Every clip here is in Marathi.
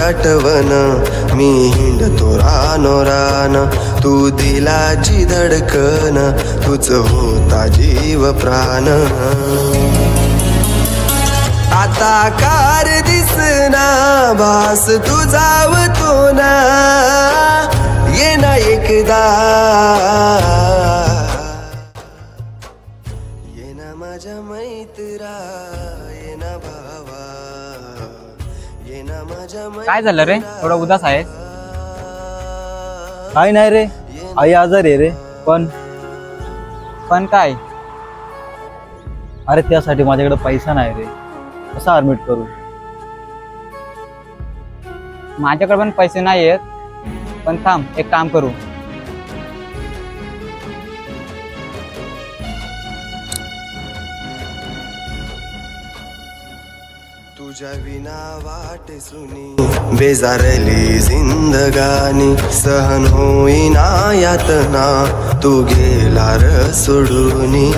आठवण मी हिंडतो रानो रान तू दिलाची धडकन तूच होता जीव प्राण आता कार दिसना भास तुझावतो ना ये ना एकदा ये ना माझ्या मैत्रा ये ना भावा ये ना माझ्या काय झालं रे थोडा उदास आहे काय नाही रे, आई आजारी आहे रे. पण काय अरे त्यासाठी माझ्याकडे पैसा नाही रे, कसा ऍडमिट करू. माझ्याकडे पण पैसे नाही आहेत पण थांब एक काम करू तुझ्या विना वाट सुनी बेजारली जिंदगानी सहन होईना यातना तू गेला र सोडूनी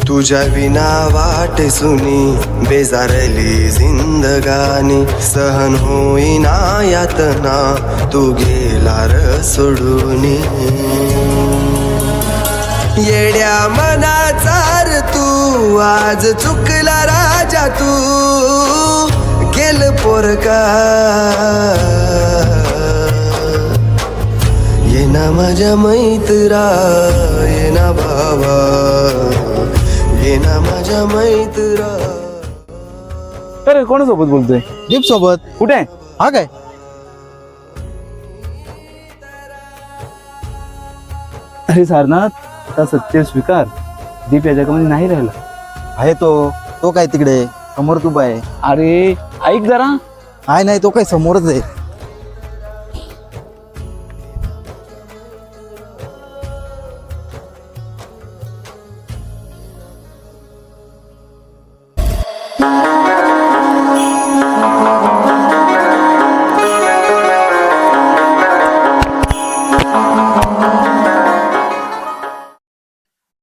तुझ्या विना वाट सुनी बेजारली जिंदगानी सहन होईना यातना तू गेला र सोडूनी येड्या मनाचा रे तू आज चुकला राजा तू केल पोरका ये ना माझ्या मैत्रा ये ना भावा ये ना माझ्या मैत्रा. अरे कोणासोबत बोलतोय? दीप सोबत. कुठे? हा काय अरे सारनाथ, आता सत्य स्वीकार, दीप या जगामध्ये नाही राहिला. आहे तो काय तिकडे समोर उभा आहे. अरे ऐक जरा. नाही तो काय समोरच आहे.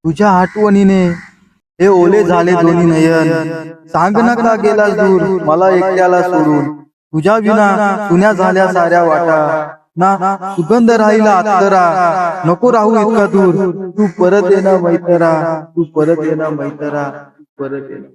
तुझ्या आठवणीने हे ओले झाले दोन्ही नयन सांग नका गेला दूर मला एकट्याला सोडून तुझ्या विना सुन्या झाल्या साऱ्या वाटा ना सुगंध राहिला अत्तरा नको राहू इतका दूर तू परत ये ना मैत्रा तू परत ये ना मैत्रा तू परत ये ना.